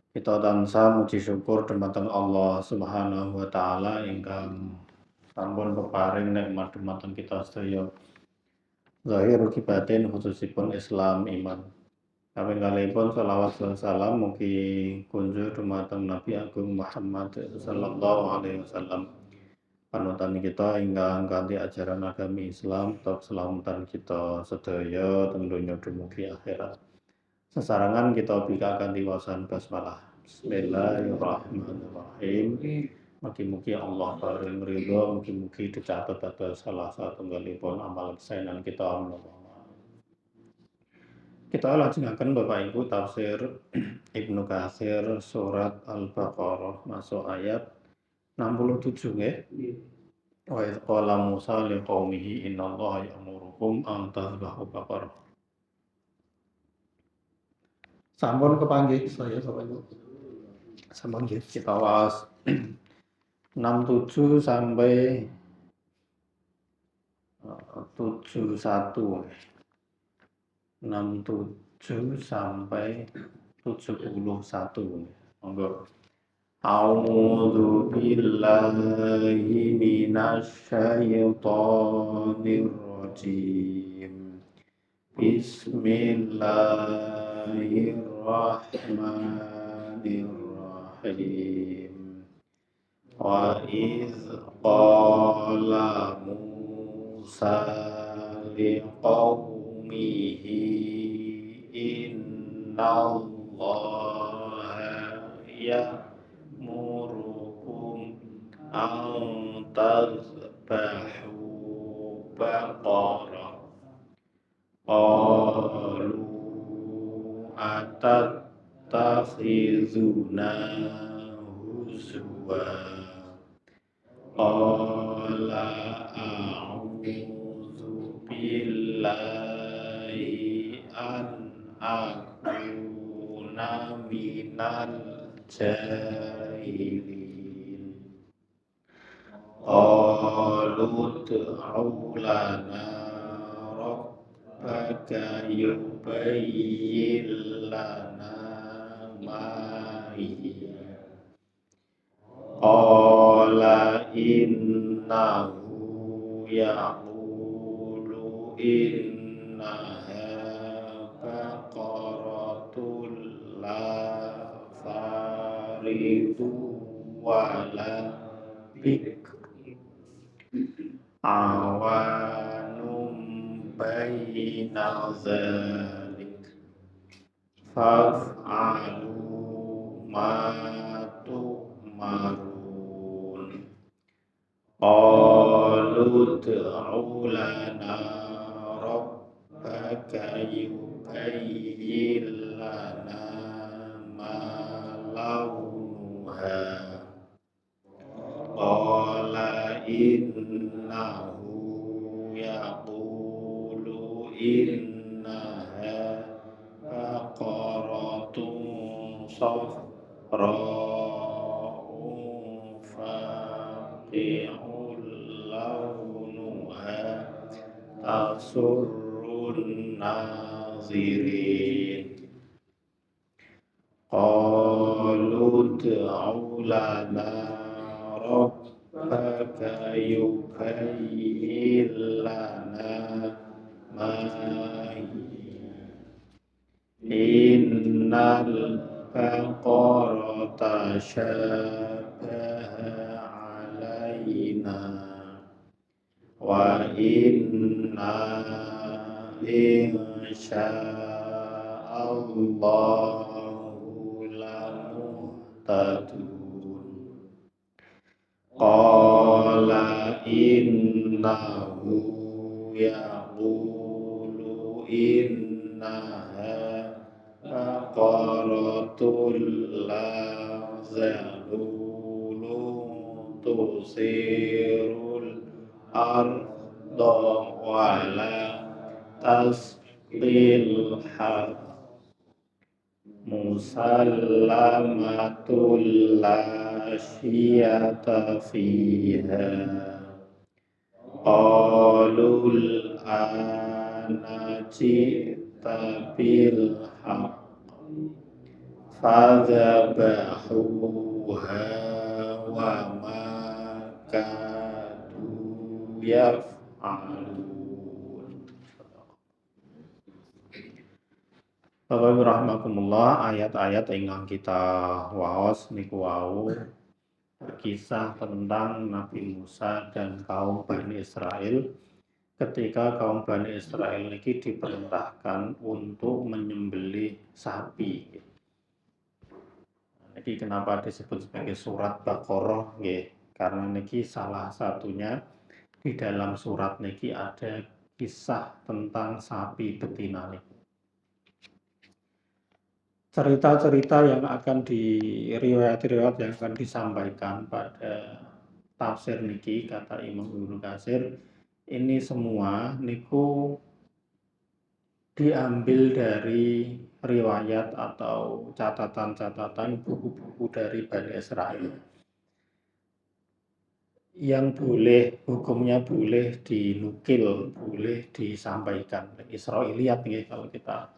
Kita tansah muji syukur dumateng Allah Subhanahu wa taala ingkang sampun peparing nikmat dumateng kita sedaya. Zahir ugi batin khususipun Islam iman. Kaping kalihipun shalawat lan salam mugi kunjuk dumateng Nabi Agung Muhammad sallallahu alaihi wasallam. Panutan kita ingkang kanthi ajaran agami Islam tetap selamatan kita sedaya teng donya dumugi akhirat. Sesarangan kita bika kanthi wacan basmalah. Bismillahirrahmanirrahim. Mugi-mugi Allah paring ridho, mugi-mugi dicatat dados salah satunggalipun amal kesaenan kita. Kita lajengaken Bapak Ibu tafsir Ibnu Katsir surat Al-Baqarah masuk ayat 67 nggih. Wa idz qala Musa liqaumihi innallaha ya'murukum an tadhbahu baqarah. Sampun kepanggih saya Bapak Ibu. Sampun nggih kita waos 67 sampai 71. 67 sampai 71. Monggo. A'udzu billahi minasyaitonir rajim. Bismillahirrahmanirrahim. Wa idz qala Musa liqaumihi innallaha ya'murukum an tadhbahu baqarah. Qalu atattakhizuna huzwa. Qala a'udzu billahi an akuna minal jahilin. Qalu ud'u lana rabbaka yubayyin lana ma hiya. Qala innahu yaqulu innaha baqaratun la faridu wa la bikr awanum baina dzalik faf'alu ma tu'marun. Qalu ud'u lana rabbaka yubayyin lana ma launuha. Qala innahu yaqulu innaha baqaratun safra'un faqi'un launuha tasurrun nazirin. Qalu ud'u lana rabbaka yubayyin lana ma hiya. Innal baqarata syabaha alaina wa inna insya'allahu lamuhtadun. Qala innahu yaqulu innaha baqaratul la zalulun tusirul arda wa la tasqil harth musallamatul la syiyata fiha. Qalul ana ji'ta bil haqq fadzabahuha wa ma kadu yaf'alun. Bapak Ibu rahimakumullah, ayat-ayat ingkang kita waos niku wau berkisah tentang Nabi Musa dan kaum Bani Israel ketika kaum Bani Israel niki diperintahkan untuk menyembelih sapi. Niki kenapa disebut sebagai surat Baqarah nggih? Karena niki salah satunya di dalam surat niki ada kisah tentang sapi betina niki. Cerita-cerita yang akan riwayat-riwayat yang akan disampaikan pada tafsir niki kata Imam Ibnu Katsir ini semua niku diambil dari riwayat atau catatan-catatan buku-buku dari Bani Israel yang boleh hukumnya boleh dinukil, boleh disampaikan. Israiliyat nih kalau kita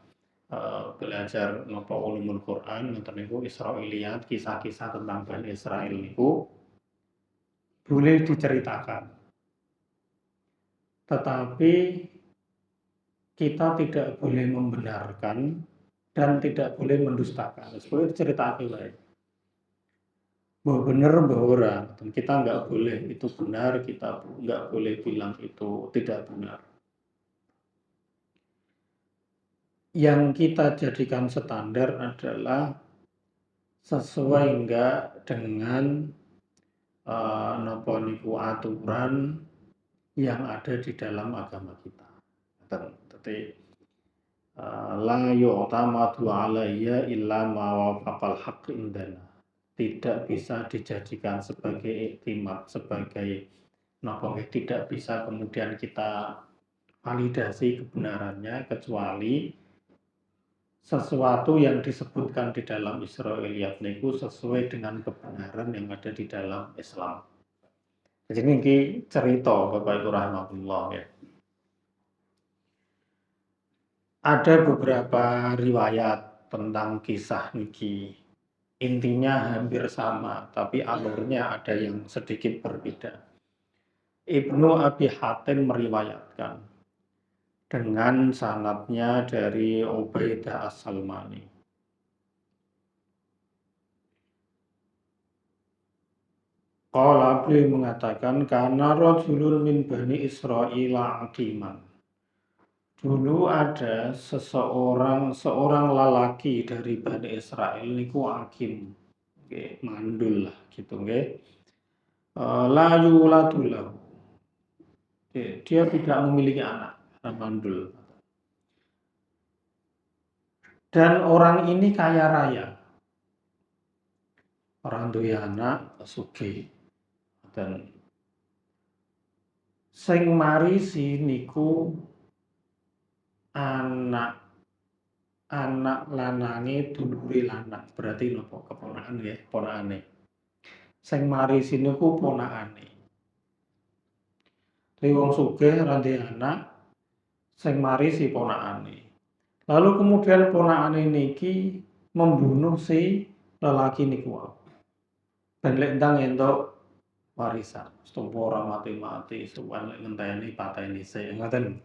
belajar nopo ulumul Quran ngoten niku Israiliyat, kisah-kisah tentang Bani Israel niku boleh diceritakan. Tetapi kita tidak boleh membenarkan dan tidak boleh mendustakan. Seperti cerita wae. Bahwa benar, bahwa orang. Kita nggak boleh itu benar, kita nggak boleh bilang itu tidak benar. Yang kita jadikan standar adalah sesuai enggak dengan nopo niku aturan yang ada di dalam agama kita. Jadi la yu'tamadu alayya illa ma wafaqal haqq indana. Tidak bisa dijadikan sebagai iktimat, sebagai tidak bisa kemudian kita validasi kebenarannya kecuali sesuatu yang disebutkan di dalam Israiliyat niku sesuai dengan kebenaran yang ada di dalam Islam. Jadi ini cerita Bapak Ibu rahimahullah ya. Ada beberapa riwayat tentang kisah niki. Intinya hampir sama, tapi alurnya ada yang sedikit berbeda. Ibnu Abi Hatim meriwayatkan dengan sanadnya dari Ubaidah As-Salmani. Qala beliau mengatakan karena rajulun min Bani Israil aqiman. Dulu ada seorang lalaki dari Bani Israel niku akim. Nggih, mandul lah gitu nggih. La yuladu lahu. Dia tidak memiliki anak, mandul. Dan orang ini kaya raya. Orang duwe anak sugih. Dan sing marisi niku anak lanange dulure lanang. Berarti napa keponakan nggih, ponakane. Sing marisi niku ponakane. Wong sugih ranti anak sing marisi ponakane. Lalu kemudian ponakane niki membunuh si lelaki niku. Dan lek ndang entuk warisan. Setumpo ora mati-mati, suwan lek ngenteni pateni sik. Ngoten.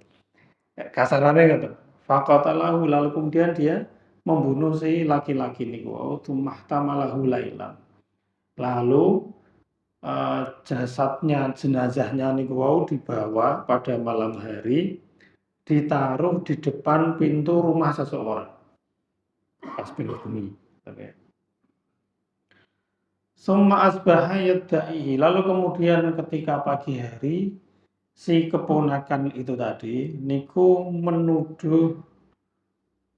Kasarane ngoten. Faqatalahu lalu kemudian dia membunuh si laki-laki niku. Tumahtamalahu lailan. Lalu jenazahnya niku wau dibawa pada malam hari ditaruh di depan pintu rumah seseorang pas bumi. Summa asbaha yadda'ihi. Lalu kemudian ketika pagi hari si keponakan itu tadi niku menuduh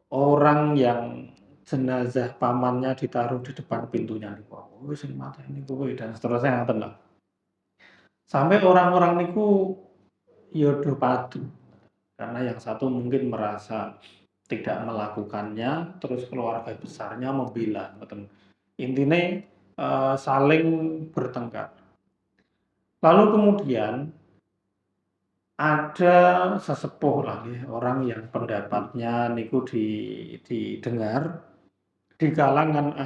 orang yang jenazah pamannya ditaruh di depan pintunya niku. Oh sing mateni kuwi dan seterusnya ngoten lah. Sampai orang-orang niku ya do padu. Karena yang satu mungkin merasa tidak melakukannya, terus keluarga besarnya membela. Intinya saling bertengkar. Lalu kemudian ada sesepuh lagi orang yang pendapatnya niku didengar di kalangan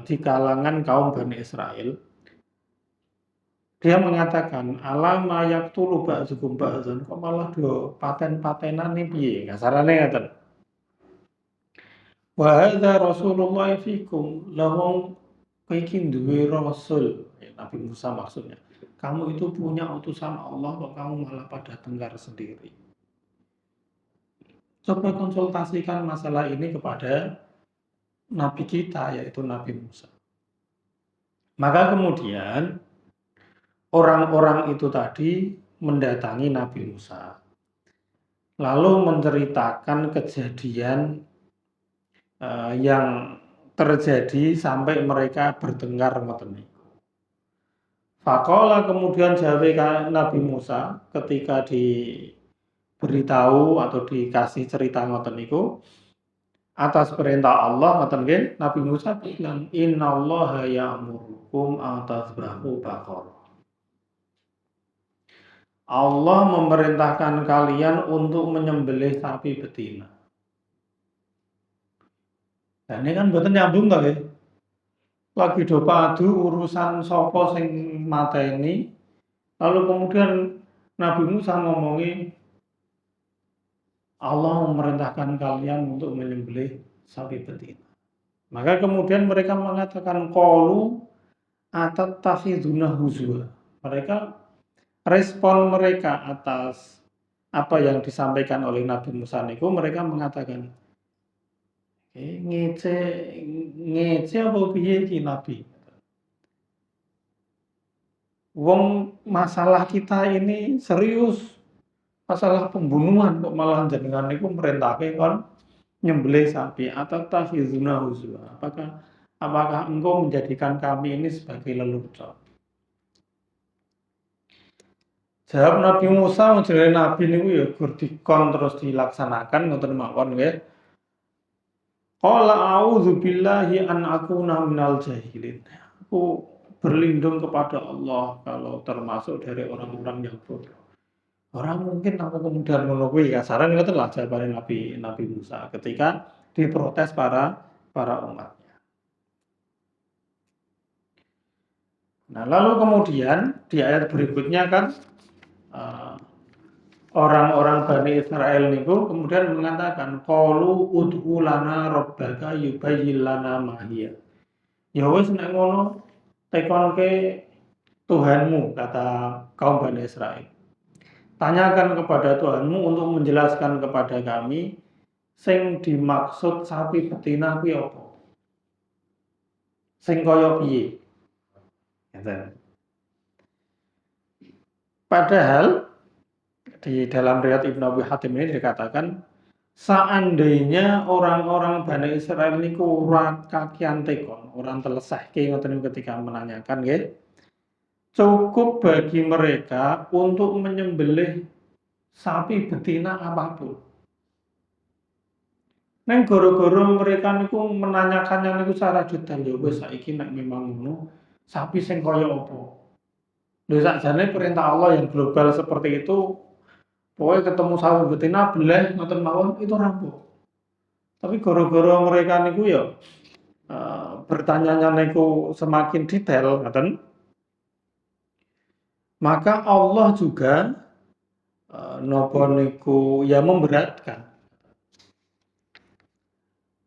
di kalangan kaum Bani Israel, dia mengatakan, alama yaqtulu ba'dukum ba'dzan, kok malah do paten-patenan nih piye? Kasarane ngaten. Wa hadza Rasulullah fikum, lahum kowe iki duwe rasul, Nabi Musa maksudnya. Kamu itu punya utusan Allah kok kamu malah pada tengkar sendiri. Coba konsultasikan masalah ini kepada Nabi kita, yaitu Nabi Musa. Maka kemudian orang-orang itu tadi mendatangi Nabi Musa, lalu menceritakan kejadian yang terjadi sampai mereka bertengkar ngoten niku. Faqala, kemudian jawab Nabi Musa ketika diberitahu atau dikasih cerita ngoten niku, atas perintah Allah ngoten nggih, Nabi Musa bilang, innallaha ya'murukum an tadhbahu baqarah. Allah memerintahkan kalian untuk menyembelih sapi betina. Dan ini kan mboten nyambung to nggih. Lagi do padu urusan sapa sing mateni, lalu kemudian Nabi Musa ngomongi Allah memerintahkan kalian untuk menyembelih sapi betina. Maka kemudian mereka mengatakan qalu atattakhiduna huzwa. Mereka respon mereka atas apa yang disampaikan oleh Nabi Musa niku, mereka mengatakan ngece apa piye iki Nabi? Wong masalah kita ini serius, masalah pembunuhan kok malah jenengan niku merintahke kon nyembelih sapi. Atattakhizuna huzwa. Apakah engkau menjadikan kami ini sebagai lelucon? Jawab Nabi Musa, jenenge Nabi niku ya gur dikon terus dilaksanakan ngoten mawon nggih. Qala a'udzu billahi an akuna minal jahilin. Aku berlindung kepada Allah kalau termasuk dari orang-orang yang bodoh. Orang mungkin aku kemudian ngono kuwi kasaran ngoten lah jawabane Nabi Musa ketika diprotes para umatnya. Nah, lalu kemudian di ayat berikutnya kan orang-orang Bani Israel niku kemudian mengatakan qalu ud'u lana rabbaka yubayyin lana ma hiya. Ya wis nek ngono tekonke Tuhanmu, kata kaum Bani Israel. Tanyakan kepada Tuhanmu untuk menjelaskan kepada kami sing dimaksud sapi betina kuwi apa? Sing kaya piye? Padahal di dalam riwayat Ibnu Abi Hatim ini dikatakan seandainya orang-orang Bani Israel niku ora kakian tekon, orang telesahke ngoten ketika menanyakan nggih, cukup bagi mereka untuk menyembelih sapi betina apapun. Neng goro-goro mereka niku menanyakannya niku secara detail, ya wis saiki nek memang ngono, sapi sing kaya apa? Lho sakjane perintah Allah yang global seperti itu, pokoknya ketemu sapi betina beleh ngoten mawon itu rampung. Tapi goro-goro mereka niku ya bertanya niku semakin detail ngoten. Maka Allah juga napa niku ya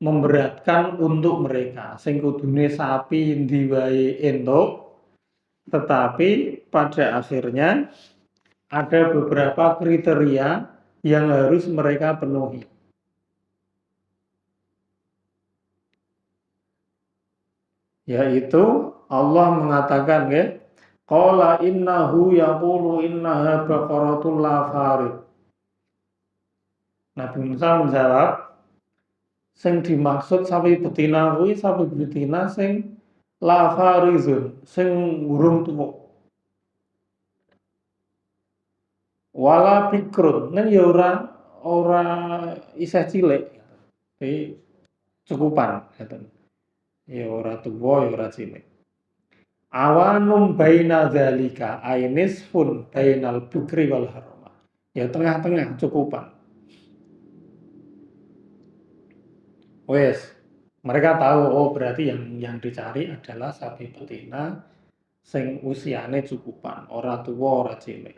memberatkan untuk mereka sing kudune sapi ndi wae entuk, tetapi pada akhirnya ada beberapa kriteria yang harus mereka penuhi. Yaitu Allah mengatakan ya, qala innahu yaqulu innaha baqaratul la farid. Nabi Musa menjawab, sing dimaksud sapi betina kuwi sapi betina sing la farizun, sing urung tuwa. Wala bikrun, neng ya ora isih cilik. Jadi cukupan ngoten. Ya ora tuwa ya ora cilik. Awanum baina dzalika ainisfun bainal bukri wal harama. Ya tengah-tengah cukupan. Wes, Mereka tahu, oh berarti yang dicari adalah sapi betina sing usiane cukupan, ora tua, ora cilik.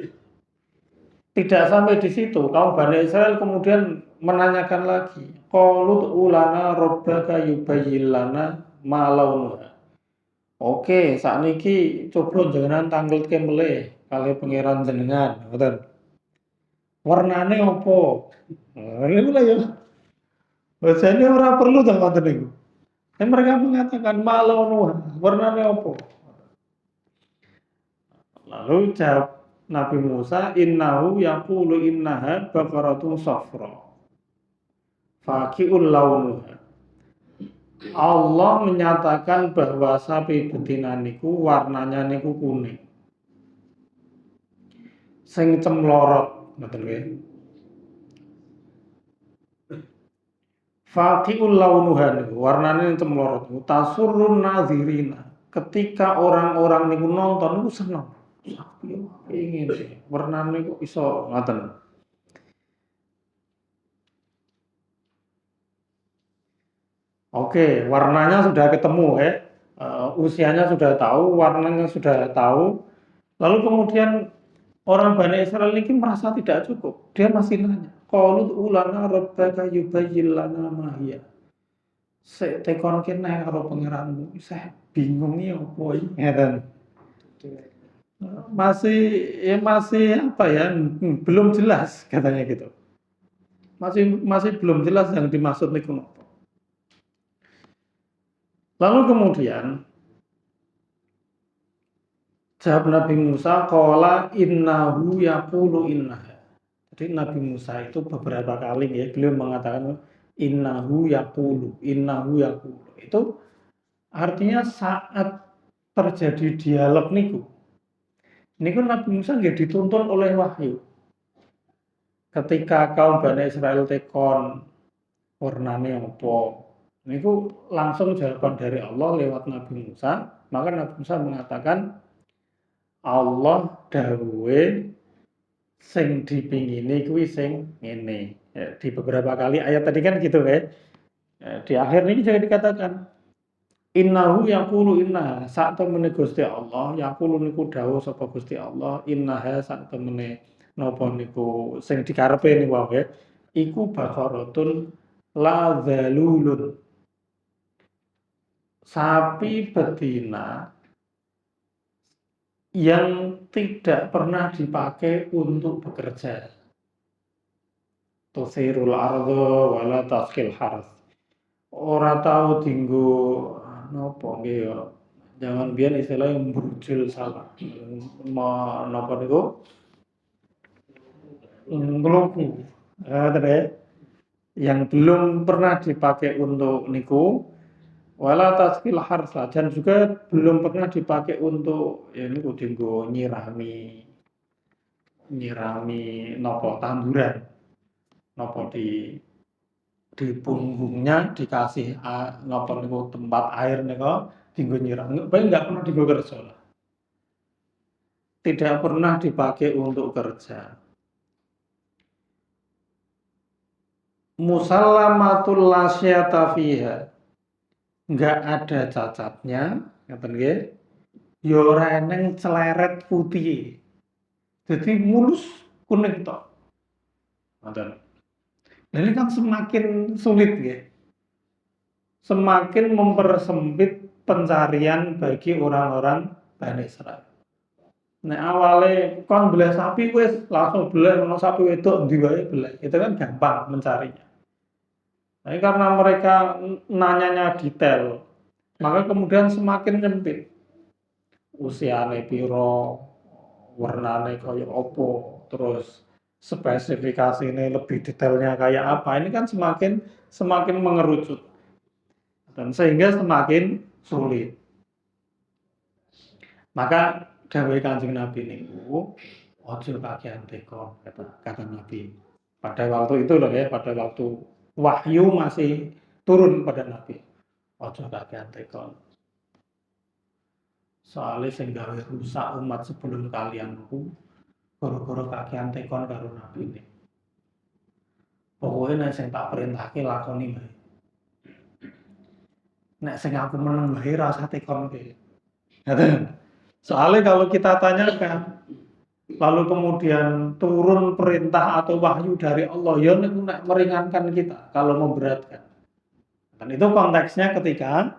Tidak sampai di situ, kaum Bani Israel kemudian menanyakan lagi, qalu ulana rabbaka yubayyin lana ma launuha. Oke, sakniki coba jenengan tangletke melih kali pangeran jenengan, ngoten. Warnane opo? Niku lah ya. Bajane ora perlu to ngoten niku. Mereka mengatakan ma launuha, warnane opo? Lalu jawab Nabi Musa, innahu yaqulu innaha baqaratun safra. Faqi'ul launuha. Allah menyatakan bahwa sapi betina niku warnanya niku kuning. Sing cemlorot, ngoten nggih. Faqi'ul launuha niku warnane cemlorot. Tasurrun nazirina. Ketika orang-orang niku nonton niku seneng. Sapi ingin warnane kok iso ngoten. Oke, warnanya sudah ketemu ya. Usianya sudah tahu, warnanya sudah tahu. Lalu kemudian orang Bani Israel ini merasa tidak cukup. Dia masih nanya, qalu ulana rabbaka yubayyin lana ma hiya. Sik tekon kene karo pangeranmu, saya bingung ya apa iki. Ngeten. Masih apa ya? Belum jelas katanya gitu. Masih belum jelas yang dimaksud niku napa. Lalu kemudian jawab Nabi Musa, qala innahu yaqulu innaha. Jadi Nabi Musa itu beberapa kali ya beliau mengatakan innahu yaqulu, innahu yaqulu. Itu artinya saat terjadi dialog niku Nabi Musa nggak dituntun oleh wahyu. Ketika kaum Bani Israel tekon warnane apa, niku langsung jawaban dari Allah lewat Nabi Musa. Maka Nabi Musa mengatakan Allah dawuhe sing dipingini kuwi sing ngene. Ya, di beberapa kali ayat tadi kan gitu ya. Di akhir ini juga dikatakan innahu yaqulu innaha sak temene Gusti Allah yaqulu niku dawuh sapa Gusti Allah innaha sak temene napa niku sing dikarepe niku wae iku baqaratun la dzalulun. Sapi betina yang tidak pernah dipakai untuk bekerja. Tusirul ardo wala taskil harf. Ora tahu dinggo napa nggih ya. Jangan biyen istilahnya mbrujul salah. Napa niku? Ngluku. Yang belum pernah dipakai untuk niku wala taskil harsa dan juga belum pernah dipakai untuk ya niku dinggo nyirami napa tanduran. Napa di punggungnya dikasih napa niku tempat air niku dinggo nyiram. Enggak pernah dinggo kerja. Tidak pernah dipakai untuk kerja. Musallamatul lasyata fiha. Enggak ada cacatnya, ngaten nggih. Ya ora eneng celeret putih. Jadi mulus kuning tok. Ngoten. Nah, ini kan semakin sulit ya. Semakin mempersempit pencarian bagi orang-orang Bani Israil. Nah awalnya kon belah sapi wis langsung belah ono sapi wedok ndi wae belah. Itu kan gampang mencarinya. Nah, karena mereka nanyanya detail, maka kemudian semakin nyempit. Usiane piro, warnane kaya opo, terus spesifikasinya lebih detailnya kayak apa. Ini kan semakin mengerucut dan sehingga semakin sulit. Maka dawuh Kanjeng Nabi niku ojo kakean tekon kata Nabi. Pada waktu itu loh ya, pada waktu wahyu masih turun pada Nabi. Ojo kakean tekon. Soalnya sing gawe rusak umat sebelum kalian niku gara-gara kakean tekon karo Nabi ini. Pokoknya nek sing tak perintahke lakoni bae. nek sing aku meneng wae ra usah tekon kowe. Ngaten. Soalnya kalau kita tanyakan, lalu kemudian turun perintah atau wahyu dari Allah, ya niku nek meringankan kita, kalau memberatkan. Dan itu konteksnya ketika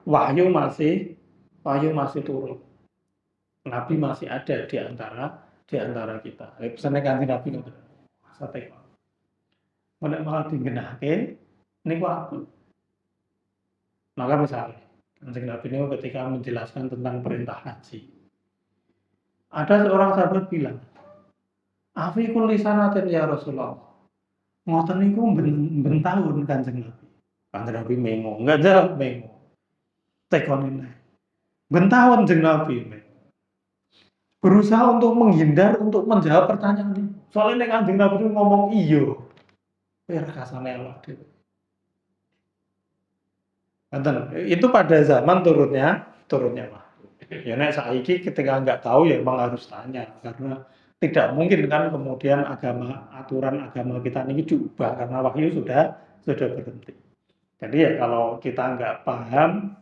wahyu masih turun. Nabi masih ada di antara kita. Pesannya Kanjeng Nabi ngoten. Sate. Nek malah digenahke niku aku. Maka misalnya Kanjeng Nabi ini ketika menjelaskan tentang perintah haji, ada seorang sahabat bilang, "Afi kulli sanatin ya Rasulullah." Ngoten niku ben tahun Kanjeng Nabi. Kanjeng Nabi mengo, enggak jawab mengo. Tekonin ae. Ben tahun Kanjeng Nabi berusaha untuk menghindar untuk menjawab pertanyaan ini. Soalnya nek Kanjeng Nabi itu ngomong iyo. Kasane awak dhewe. Itu pada zaman turunnya wahyu. Ya nek saiki ketika nggak tahu ya emang harus tanya karena tidak mungkin kan kemudian aturan agama kita ini diubah karena wahyu sudah berhenti. Jadi ya kalau kita nggak paham,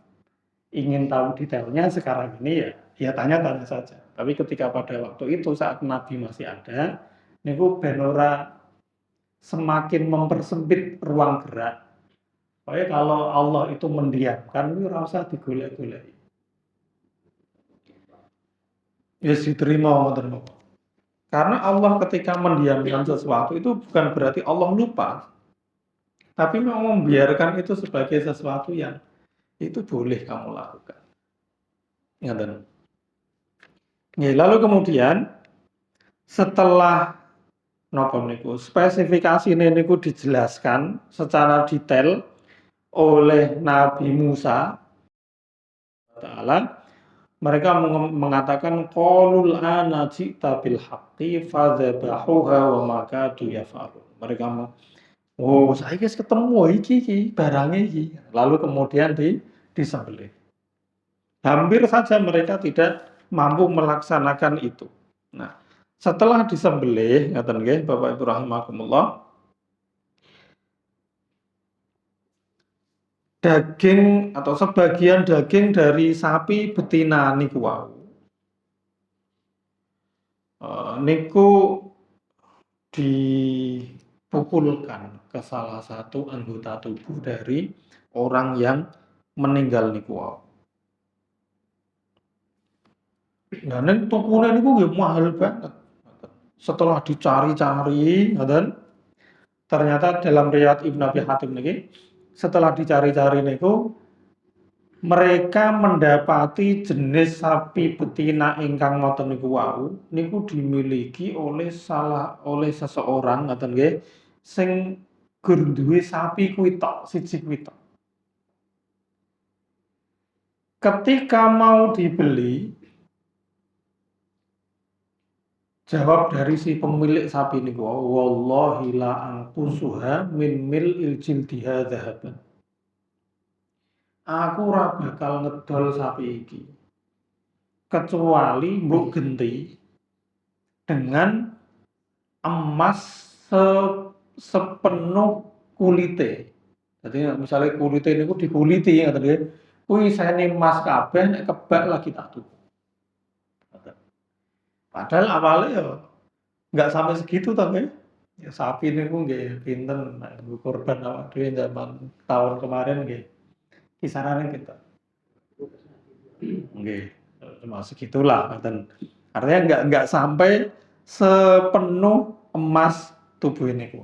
ingin tahu detailnya sekarang ini ya tanya-tanya saja. Tapi ketika pada waktu itu saat Nabi masih ada, niku ben ora semakin mempersempit ruang gerak. Pokoknya kalau Allah itu mendiamkan, itu ora usah digolek-goleki. Ya diterima ngoten niku. Karena Allah ketika mendiamkan sesuatu itu bukan berarti Allah lupa. Tapi mau membiarkan itu sebagai sesuatu yang itu boleh kamu lakukan. Ngoten. Ya, lalu kemudian setelah napa niku spesifikasi niku dijelaskan secara detail oleh Nabi Musa taala, mereka mengatakan qalul ana ji'ta bil haqqi fadzabahuha wa ma kadu yaf'alun. Mereka saiki wis ketemu iki barang iki. Lalu kemudian disembelih. Hampir saja mereka tidak mampu melaksanakan itu. Nah, setelah disembelih, ngaten nggih Bapak Ibu rahimakumullah, daging atau sebagian daging dari sapi betina niku wau. Niku dipukulkan ke salah satu anggota tubuh dari orang yang meninggal niku wau. Nah, ning tukune niku nggih mahal banget. Setelah dicari-cari, ngoten, ternyata dalam riwayat Ibnu Abi Hatim niki, setelah dicari-cari niku, mereka mendapati jenis sapi betina ingkang ngoten niku wau, niku dimiliki oleh seseorang ngoten nggih, sing gur duwe sapi kuwi tok, siji kuwi tok. Ketika mau dibeli, jawab dari si pemilik sapi niku, wallahi la anqusuha min mil'il jildiha dzahaban. Aku ora bakal ngedol sapi iki. Kecuali mbok genti dengan emas sepenuh kulite. Jadi misalnya kulite niku dikuliti ngoten nggih. Kuwi isine emas kabeh nek kebak lagi tak tuku. Padahal awalnya ya nggak sampai segitu tapi ya sapi niku nggih pinten nggo korban awak dhewe zaman tahun kemarin nggih. Kisarannya gitu. Nggih, cuma segitulah ngoten. Artinya nggak sampai sepenuh emas tubuh niku.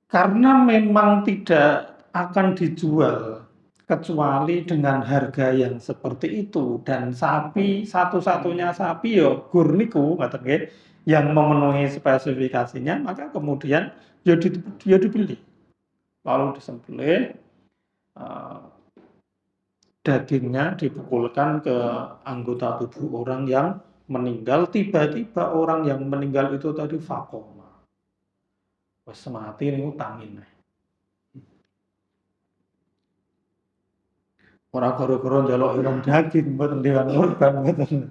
Karena memang tidak akan dijual kecuali dengan harga yang seperti itu dan sapi satu-satunya sapi yo gur niku ngoten nggih yang memenuhi spesifikasinya, maka kemudian ya dibeli. Lalu disembelih, dagingnya dipukulkan ke anggota tubuh orang yang meninggal. Tiba-tiba orang yang meninggal itu tadi fakoma. Wes mati niku tangin. Ora gara-gara njaluk irung daging mboten dewan kurban mboten.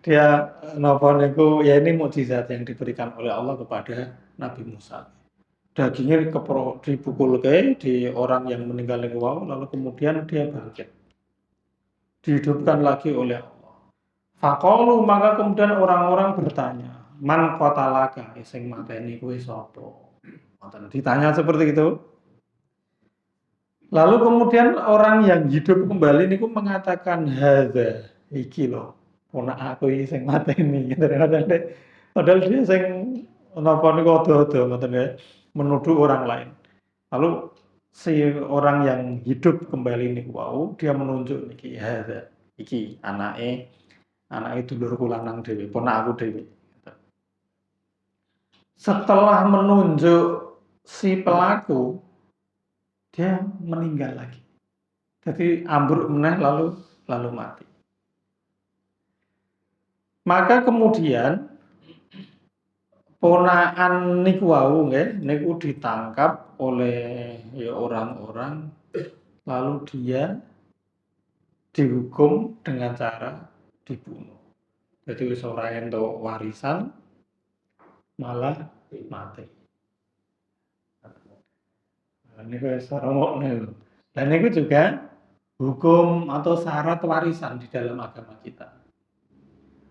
Dia napa niku ya ini mukjizat yang diberikan oleh Allah kepada Nabi Musa. dagingnya dipukulke di orang yang meninggal niku wau, lalu kemudian dia bangkit. Dihidupkan lagi oleh Allah. Faqalu, maka kemudian orang-orang bertanya, man qatalaka, sing mateni kuwi sapa? Ditanya seperti itu. Lalu kemudian orang yang hidup kembali niku mengatakan hadza, iki lho ponak aku iki sing mateni. Padahal dia sing napa niku odo-odo ngoten ya, menuduh orang lain. Lalu si orang yang hidup kembali niku wau dia menunjuk niki hadza, iki anake dulurku lanang dhewe, ponak aku dhewe. Setelah menunjuk si pelaku, dia meninggal lagi. Jadi ambruk meneh lalu mati. Maka kemudian ponakan niku wau nggih niku ditangkap oleh ya orang-orang, lalu dia dihukum dengan cara dibunuh. Jadi wis ora entuk warisan, malah mati. Niku wis rungokne lho. Dan niku juga hukum atau syarat warisan di dalam agama kita.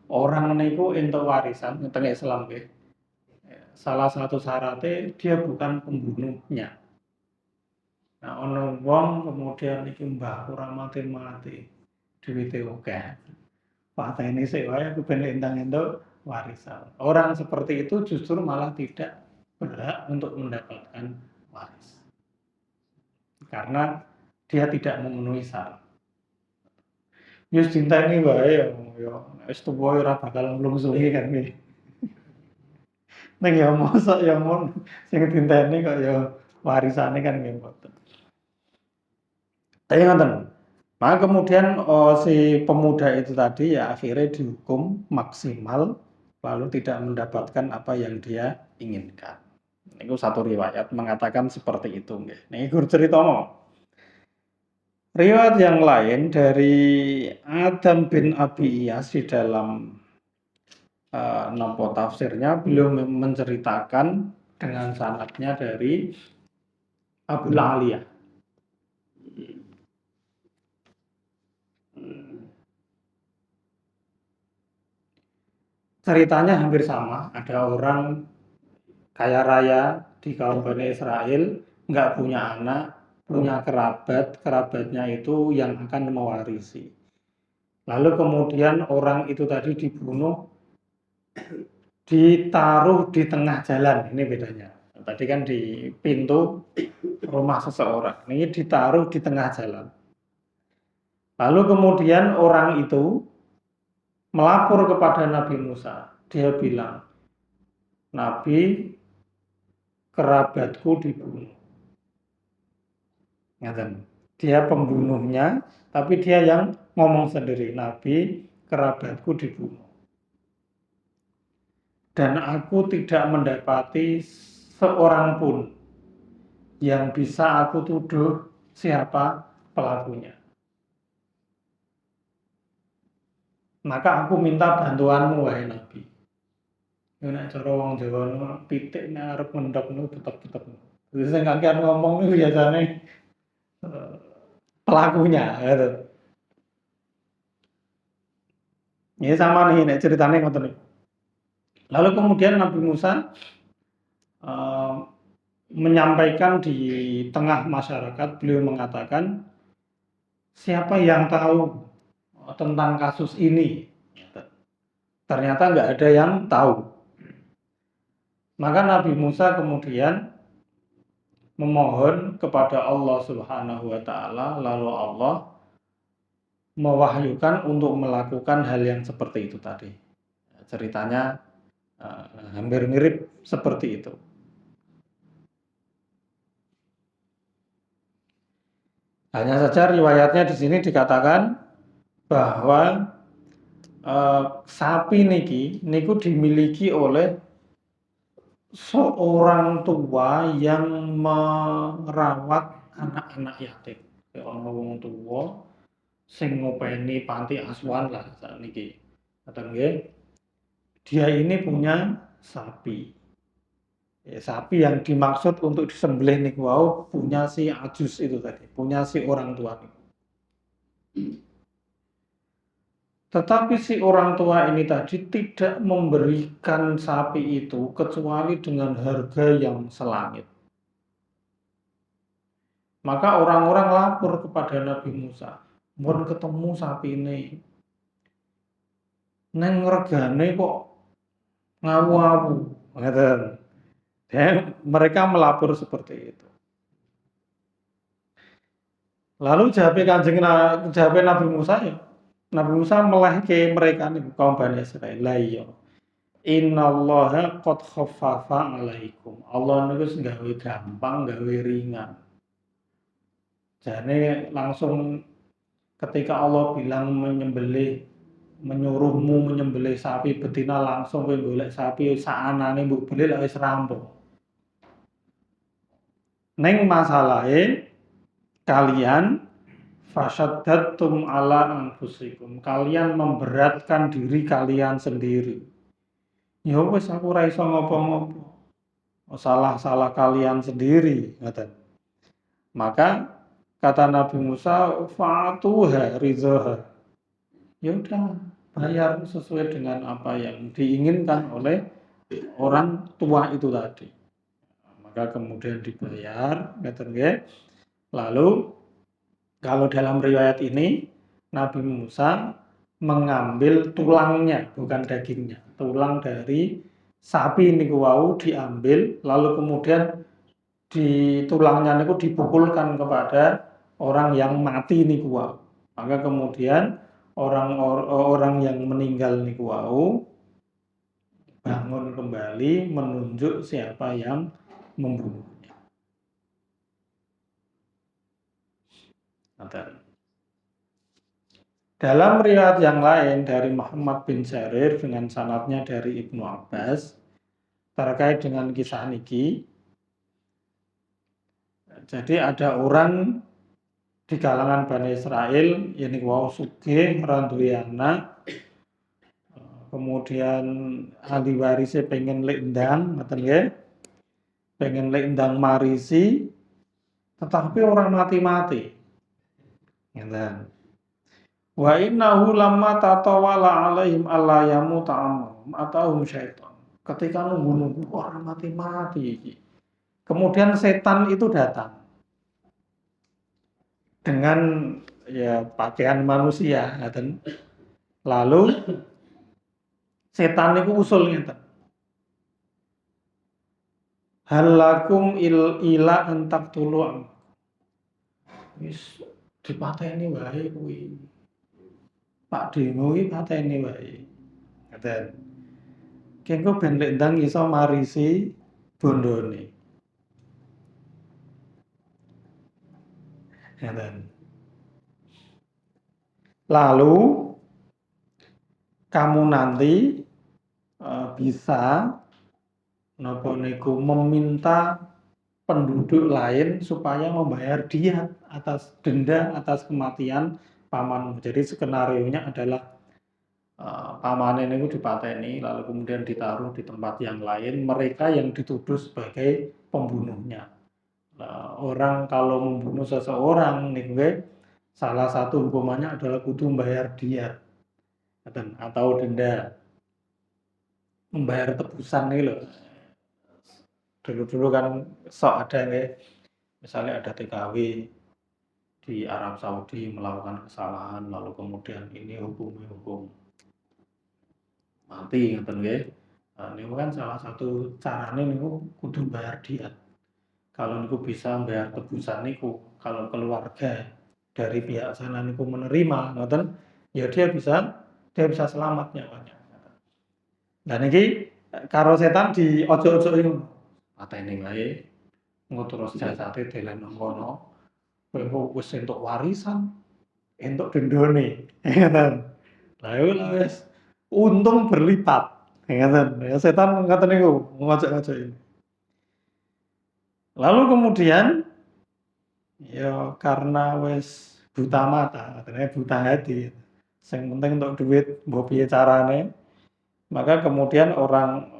Orang niku entuk warisan teng Islam nggih. Salah satu syaratnya dia bukan pembunuhnya. Nah, ono wong kemudian iki mbah kurang mati-mati, duwite akeh. Pateni sik wae aku ben entuk warisan. Orang seperti itu justru malah tidak berhak untuk mendapatkan waris. Karena dia tidak memenuhi syarat. Wis dinteni wae ya wis tuwa ora bakal mlungsuhi kan iki. Ning ya mosok ya mun sing dinteni kok ya warisane kan nggih mboten. Tapi ngoten. Maka kemudian si pemuda itu tadi ya akhirnya dihukum maksimal lalu tidak mendapatkan apa yang dia inginkan. Itu satu riwayat mengatakan seperti itu nggih. Niki gur cerita mau. Riwayat yang lain dari Adam bin Abi Iyas di dalam nopo tafsirnya beliau menceritakan dengan sanadnya dari Abu Aliyah. Ceritanya hampir sama. Ada orang kaya raya di kaum Bani Israel, nggak punya anak, punya kerabat, kerabatnya itu yang akan mewarisi. Lalu kemudian orang itu tadi dibunuh, ditaruh di tengah jalan. Ini bedanya. Tadi kan di pintu rumah seseorang, ini ditaruh di tengah jalan. Lalu kemudian orang itu melapor kepada Nabi Musa. Dia bilang, Nabi, kerabatku dibunuh. Dia pembunuhnya, tapi dia yang ngomong sendiri, Nabi, kerabatku dibunuh. Dan aku tidak mendapati seorang pun yang bisa aku tuduh siapa pelakunya. Maka aku minta bantuanmu, wahai Nabi. Nek cara wong Jawa pitik nek arep ngendhok niku tetep-tetep. Terus sing kakean ngomong niku biasane pelakunya gitu. Ini sama nih nek ceritane ngoten niku. Lalu kemudian Nabi Musa menyampaikan di tengah masyarakat, beliau mengatakan, siapa yang tahu tentang kasus ini? Ternyata nggak ada yang tahu. Maka Nabi Musa kemudian memohon kepada Allah Subhanahu wa Ta'ala, lalu Allah mewahyukan untuk melakukan hal yang seperti itu tadi. Ceritanya hampir mirip seperti itu. Hanya saja riwayatnya di sini dikatakan bahwa sapi niku dimiliki oleh seorang tua yang merawat anak-anak yatim. Ana wong tua sing ngopeni panti asuhan lah sakniki. Ngoten nggih. Dia ini punya sapi. sapi yang dimaksud untuk disembelih niku wau punya si ajus itu tadi, punya si orang tua niku. Tetapi si orang tua ini tadi tidak memberikan sapi itu kecuali dengan harga yang selangit. Maka orang-orang lapor kepada Nabi Musa, "Mun ketemu sapi ini, neng regane kok ngawu-awu." Ngeten. Mereka melapor seperti itu. Lalu jawab Nabi Musa ya. Nabi Musa melehke mereka nih kaum Bani Israil. Lah iya. Innallaha qad khaffafa alaikum. Allah niku wis gawe gampang, gawe ringan. Jane langsung ketika Allah bilang menyuruhmu menyembelih sapi betina, langsung kowe golek sapi saanane mbok beli lek wis rampung. Neng masalahe kalian fasyaddatum ala anfusikum. Kalian memberatkan diri kalian sendiri. Ya wis aku ora iso ngopo-ngopo. Salah-salah kalian sendiri, ngoten. Maka kata Nabi Musa, fa'atuha ridhoha. Ya udah, bayar sesuai dengan apa yang diinginkan oleh orang tua itu tadi. Maka kemudian dibayar, ngoten nggih. Lalu kalau dalam riwayat ini Nabi Musa mengambil tulangnya, bukan dagingnya. Tulang dari sapi niku wau diambil, lalu kemudian di tulangnya niku dipukulkan kepada orang yang mati niku wau. Maka kemudian orang yang meninggal niku wau bangun kembali menunjuk siapa yang membunuhnya. Dalam riwayat yang lain dari Muhammad bin Jarir dengan sanadnya dari Ibnu Abbas terkait dengan kisah niki. Jadi ada orang di kalangan Bani Israil ini wau sugih ora duwe anak. Kemudian ahli warisnya pengen lendang, ngoten nggih. Pengen lendang marisi tetapi orang mati-mati. Ngoten. Wa innahu lamma tatawala alaihim alla yamuta amhum atahum syaitan. Ketika nunggu-nunggu orang mati-mati. Kemudian setan itu datang. Dengan ya pakaian manusia, ngoten. Lalu setan itu usul ngeten. Halakum ila antak tulu. Wis dipateni wae kuwi. Pak Demo iki pateni wae. Ngoten. Kengko ben lendang iso marisi bondone. Ngoten. Lalu kamu nanti bisa napa niku meminta penduduk lain supaya membayar diat atas denda atas kematian pamanmu. Jadi skenarionya adalah pamane niku dipateni lalu kemudian ditaruh di tempat yang lain, mereka yang dituduh sebagai pembunuhnya. Nah, orang kalau membunuh seseorang niku salah satu hukumannya adalah kudu membayar diat atau denda. Membayar tebusan nih loh. Dulu-dulu kan sok ada nggih. Misalnya ada TKW di Arab Saudi melakukan kesalahan lalu kemudian ini hukumnya hukum mati ngoten nggih. Nah, niku kan salah satu carane niku kudu bayar diat. Kalau niku bisa bayar tebusan niku, kalau keluarga dari pihak sana niku menerima ngoten, ya dia bisa selamat nyawanya. Nah niki karo setan di ojo-ojo iku pateni wae. Engko terus jasate delen nang kono. Kowe wis entuk warisan, entuk dendane. Ngoten. Lah iku wis untung berlipat. Ngoten. Ya setan ngoten niku, ngocok-ngocoki. Lalu kemudian ya karena wis buta mata, katanya buta hati. Sing penting untuk duit mbok piye carane. Maka kemudian orang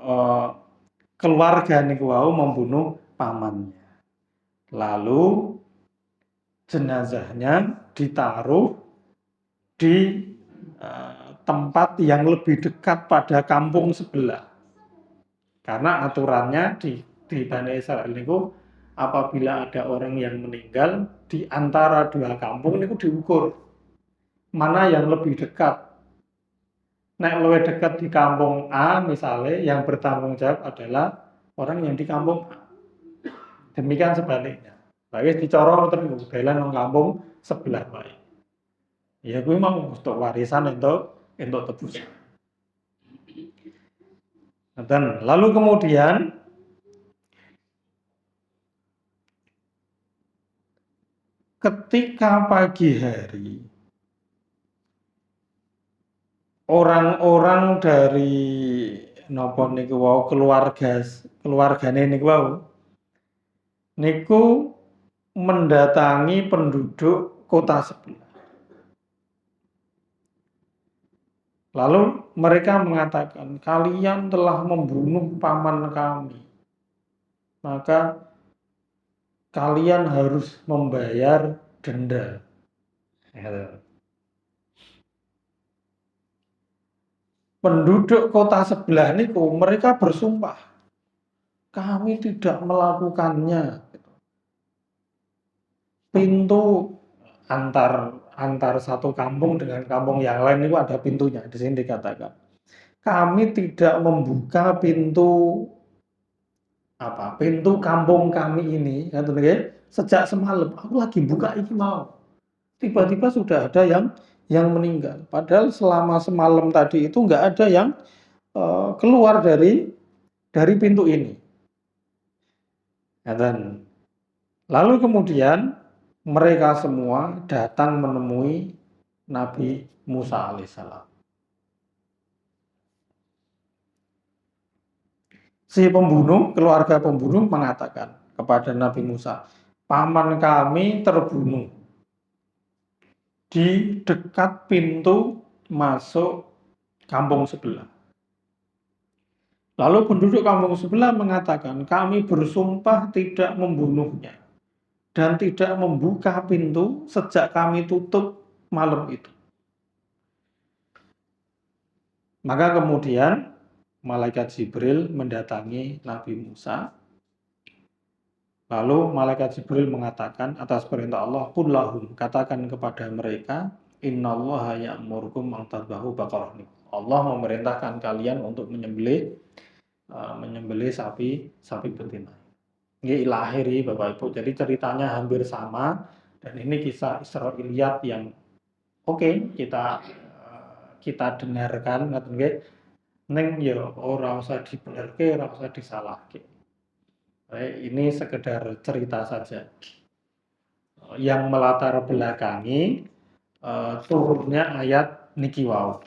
keluarga niku wau membunuh pamannya. Lalu jenazahnya ditaruh di tempat yang lebih dekat pada kampung sebelah. Karena aturannya di Bani Israil niku apabila ada orang yang meninggal di antara dua kampung niku diukur mana yang lebih dekat. Nek lebih dekat di kampung A misalnya yang bertanggung jawab adalah orang yang di kampung A. Demikian sebaliknya. Lagi dicorong terus dalan nang kampung sebelah wae. Ya kuwi mau untuk warisan untuk tebusan. Dan lalu kemudian ketika pagi hari orang-orang dari napa niku wau keluargane niku wau niku mendatangi penduduk kota sebelah. Lalu mereka mengatakan, kalian telah membunuh paman kami. Maka kalian harus membayar denda. Penduduk kota sebelah niku mereka bersumpah, kami tidak melakukannya. Pintu antar satu kampung dengan kampung yang lain itu ada pintunya. Di sini dikatakan, kami tidak membuka pintu kampung kami ini, sejak semalam. Aku lagi buka ini mau. Tiba-tiba sudah ada yang meninggal. Padahal selama semalam tadi itu nggak ada yang keluar dari pintu ini. Dan lalu kemudian mereka semua datang menemui Nabi Musa alaihissalam. Si pembunuh, keluarga pembunuh mengatakan kepada Nabi Musa, paman kami terbunuh di dekat pintu masuk kampung sebelah. Lalu penduduk kampung sebelah mengatakan, kami bersumpah tidak membunuhnya dan tidak membuka pintu sejak kami tutup malam itu. Maka kemudian malaikat Jibril mendatangi Nabi Musa. Lalu malaikat Jibril mengatakan atas perintah Allah, qul lahum, katakan kepada mereka, innallaha ya'murukum an tadhbahu baqarah. Allah memerintahkan kalian untuk menyembelih sapi betina. Ini lahiri Bapak Ibu. Jadi ceritanya hampir sama dan ini kisah Israiliyat yang oke, kita dengarkan ngoten nggih. Ning ya ora usah dibenerke, ora usah disalahke. Ini sekedar cerita saja yang melatar belakangi turunnya ayat niki wau.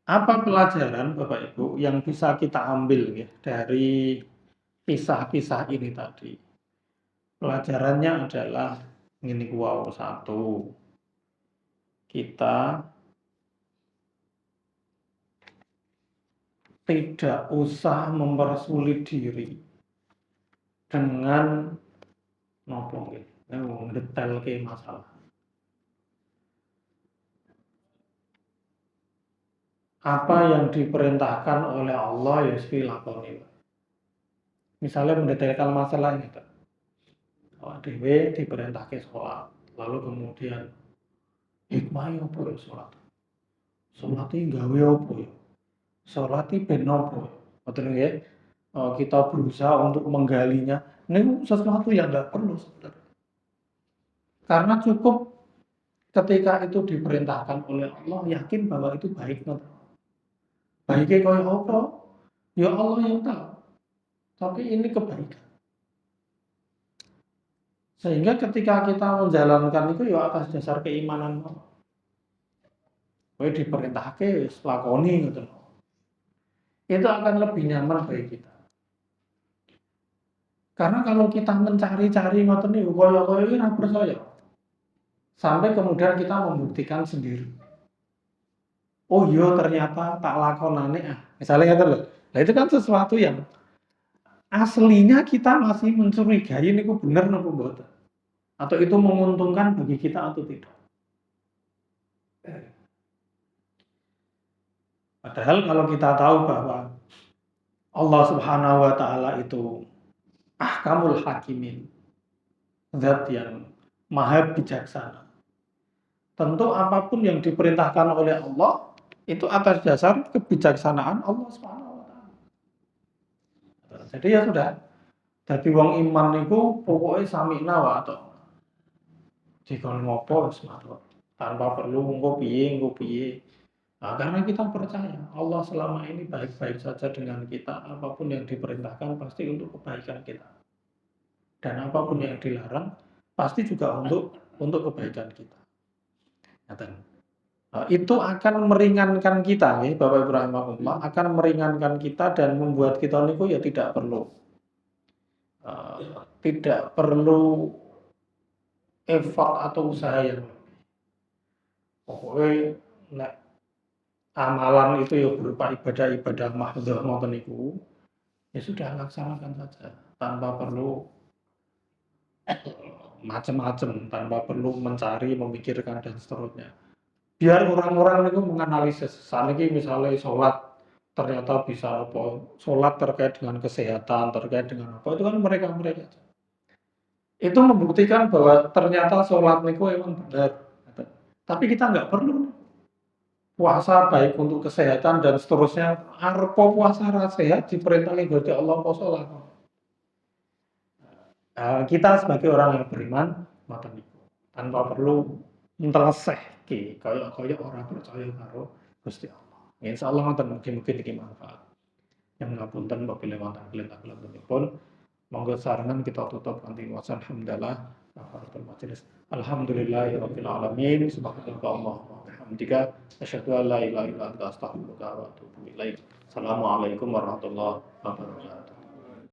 Apa pelajaran Bapak Ibu yang bisa kita ambil ya, dari kisah-kisah ini tadi? Pelajarannya adalah ini wau, satu, kita tidak usah mempersulit diri dengan nopo detail ke masalah. Apa yang diperintahkan oleh Allah ya dilakoni. Misalnya mendetailkan masalah ini, dewe diperintahkan sholat, lalu kemudian hikmahnya apa ya sholat? Sholatnya gawe apa ya? Sholatnya ben apa? Ya? Kita berusaha untuk menggalinya. Ini sesuatu yang nggak perlu sebenarnya. Karena cukup ketika itu diperintahkan oleh Allah, yakin bahwa itu baik. Baiknya kaya apa? Ya Allah yang tahu. Tapi ini kebaikan. Sehingga ketika kita menjalankan itu ya atas dasar keimanan. Kowe diperintahke wis lakoni gitu. Itu akan lebih nyaman bagi kita. Karena kalau kita mencari-cari ngoten niku kaya-kaya iki ora percaya. Sampai kemudian kita membuktikan sendiri. oh iya ternyata tak lakonane misalnya gitu loh. Nah itu kan sesuatu yang aslinya kita masih mencurigai niku bener napa mboten. Atau itu menguntungkan bagi kita atau tidak. Padahal kalau kita tahu bahwa Allah Subhanahu wa taala itu ahkamul hakimin, zat yang maha bijaksana. Tentu apapun yang diperintahkan oleh Allah itu atas dasar kebijaksanaan Allah Subhanahu wa taala. Jadi ya sudah, dadi wong iman niku pokoke sami'na wa ata'na. Dikon ngopo wis manut, tanpa perlu engko piye. Nah, karena kita percaya Allah selama ini baik-baik saja dengan kita, apapun yang diperintahkan pasti untuk kebaikan kita. Dan apapun yang dilarang pasti juga untuk kebaikan kita. Ngaten. Itu akan meringankan kita nggih Bapak Ibu rahimakumullah, akan meringankan kita dan membuat kita niku ya tidak perlu effort atau usaha yang lebih. Pokoknya nek amalan itu ya berupa ibadah-ibadah mahdhah ngoten niku, ya sudah laksanakan saja tanpa perlu macam-macam, tanpa perlu mencari, memikirkan dan seterusnya. Biar orang-orang itu menganalisis, saniki misalnya sholat ternyata bisa apa, sholat terkait dengan kesehatan, terkait dengan apa, itu kan mereka-mereka. Itu membuktikan bahwa ternyata sholat niku emang benar. Tapi kita nggak perlu puasa baik untuk kesehatan dan seterusnya. Arepa puasa ra sehat diperintahi Gusti Allah poso lakon. Kita sebagai orang yang beriman ngoten niku. Tanpa perlu ntlesehke kaya ora percaya karo Gusti Allah. Insyaallah ngoten mugi-mugi niki manfaat. Yang ngapunten apabila wonten kelintan-kelintanipun. Monggo sarangan kita tutup kanthi wacan hamdalah kafaratul majelis. Alhamdulillahirabbil alamin. Subhanallah wa bihamdika asyhadu an la ilaha illa anta astaghfiruka wa atubu ilaik. Assalamualaikum warahmatullahi wabarakatuh.